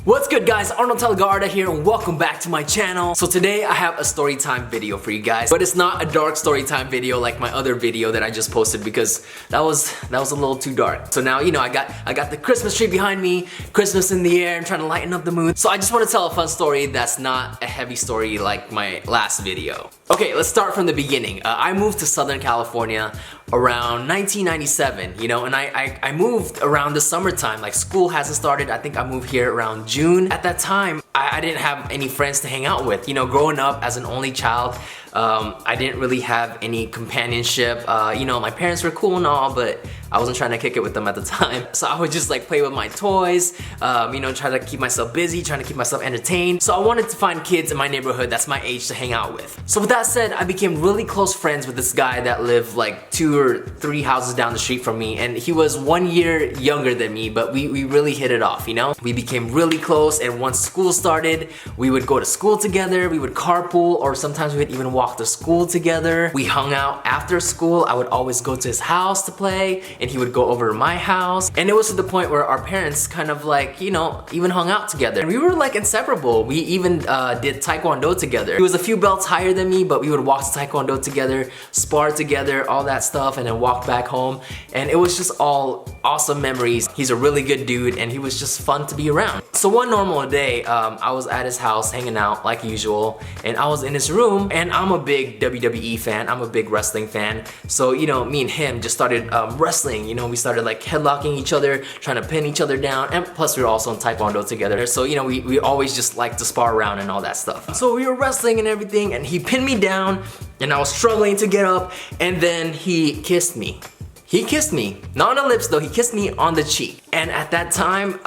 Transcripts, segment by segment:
What's good guys, Arnold Telagaarta here and welcome back to my channel. So today I have a story time video for you guys, but it's not a dark story time video like my other video that I just posted because that was a little too dark. So now, you know, I got the Christmas tree behind me, Christmas in the air, I'm trying to lighten up the mood. So I just want to tell a fun story that's not a heavy story like my last video. Okay, let's start from the beginning. I moved to Southern California around 1997, you know, and I moved around the summertime, like school hasn't started. I think I moved here around June. At that time, I didn't have any friends to hang out with. You know, growing up as an only child, I didn't really have any companionship. You know, my parents were cool and all, but I wasn't trying to kick it with them at the time. So I would just like play with my toys, you know, try to keep myself busy, trying to keep myself entertained. So I wanted to find kids in my neighborhood that's my age to hang out with. So with that said, I became really close friends with this guy that lived like 2 or 3 houses down the street from me, and he was 1 year younger than me, but we really hit it off, you know? We became really close, and once school started, we would go to school together, we would carpool, or sometimes we would even walk to school together. We hung out after school. I would always go to his house to play, and he would go over to my house. And it was to the point where our parents kind of like, you know, even hung out together. And we were like inseparable. We even did Taekwondo together. He was a few belts higher than me, but we would walk to Taekwondo together, spar together, all that stuff, and then walk back home. And it was just all awesome memories. He's a really good dude, and he was just fun to be around. So one normal day, I was at his house hanging out like usual, and I was in his room, and I'm a big WWE fan, I'm a big wrestling fan. So, you know, me and him just started wrestling, you know, we started like headlocking each other, trying to pin each other down, and plus we were also in Taekwondo together. So, you know, we always just like to spar around and all that stuff. So we were wrestling and everything, and he pinned me down, and I was struggling to get up, and then he kissed me. He kissed me, not on the lips though, he kissed me on the cheek. And at that time,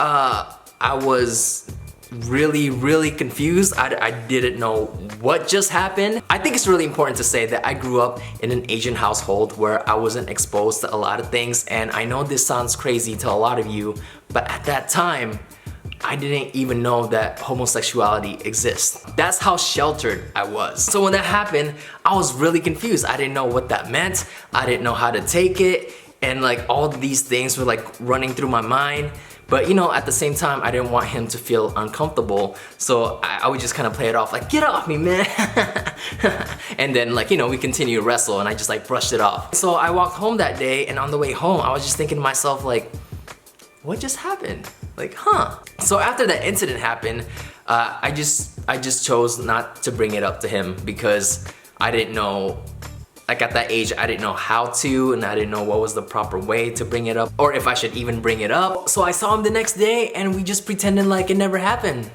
I was really confused. I didn't know what just happened. I think it's really important to say that I grew up in an Asian household where I wasn't exposed to a lot of things, and I know this sounds crazy to a lot of you, but at that time, I didn't even know that homosexuality exists. That's how sheltered I was. So when that happened, I was really confused. I didn't know what that meant. I didn't know how to take it, and like all these things were like running through my mind. But you know, at the same time, I didn't want him to feel uncomfortable, so I would just kind of play it off like, get off me, man. And then like, you know, we continue to wrestle, and I just like brushed it off. So I walked home that day, and on the way home, I was just thinking to myself like, what just happened? Like, huh? So after that incident happened, I just chose not to bring it up to him because I didn't know. Like at that age, I didn't know how to, and I didn't know what was the proper way to bring it up, or if I should even bring it up. So I saw him the next day, and we just pretended like it never happened.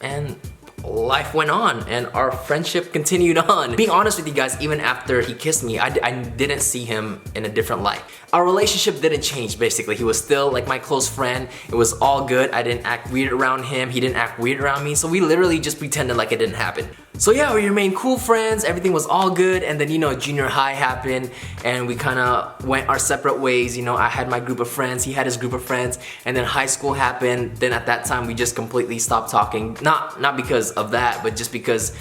And life went on, and our friendship continued on. Being honest with you guys, even after he kissed me, I didn't see him in a different light. Our relationship didn't change, basically. He was still like my close friend. It was all good. I didn't act weird around him. He didn't act weird around me. So we literally just pretended like it didn't happen. So yeah, we remained cool friends. Everything was all good. And then, you know, junior high happened, and we kind of went our separate ways. You know, I had my group of friends. He had his group of friends. And then high school happened. Then at that time, we just completely stopped talking. Not because of that, but just because,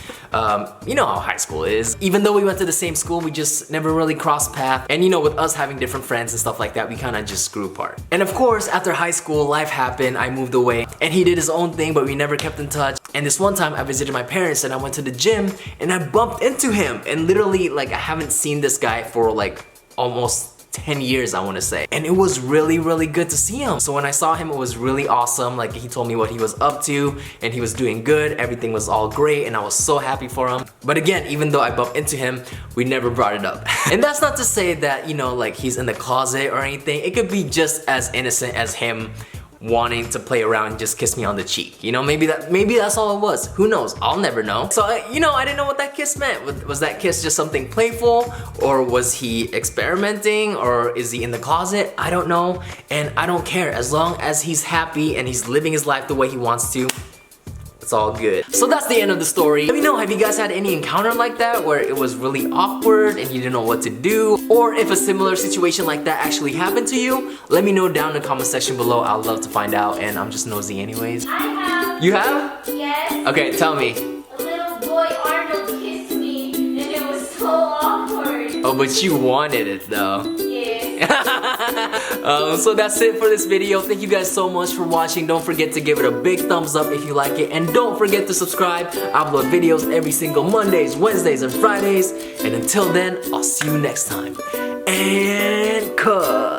you know how high school is. Even though we went to the same school, we just never really crossed paths. And you know, with us having different friends and stuff like that, we kind of just grew apart. And of course, after high school, life happened. I moved away, and he did his own thing, but we never kept in touch. And this one time, I visited my parents, and I went to the gym, and I bumped into him. And literally, like, I haven't seen this guy for like almost 10 years, I want to say. And it was really good to see him. So when I saw him, it was really awesome. Like, he told me what he was up to, and he was doing good. Everything was all great, and I was so happy for him. But again, even though I bumped into him, we never brought it up. And that's not to say that, you know, like he's in the closet or anything. It could be just as innocent as him wanting to play around and just kiss me on the cheek. You know, maybe that's all it was. Who knows? I'll never know. So, you know, I didn't know what that kiss meant. Was that kiss just something playful? Or was he experimenting? Or is he in the closet? I don't know. And I don't care. As long as he's happy and he's living his life the way he wants to, it's all good. So that's the end of the story. Let me know, have you guys had any encounter like that where it was really awkward and you didn't know what to do? Or if a similar situation like that actually happened to you, let me know down in the comment section below. I'd love to find out, and I'm just nosy anyways. I have. You have? Yes. Okay, tell me. A little boy Arnold kissed me, and it was so awkward. Oh, but you wanted it though. Yes. So that's it for this video. Thank you guys so much for watching. Don't forget to give it a big thumbs up if you like it. And don't forget to subscribe. I upload videos every single Mondays, Wednesdays, and Fridays. And until then, I'll see you next time. And cut.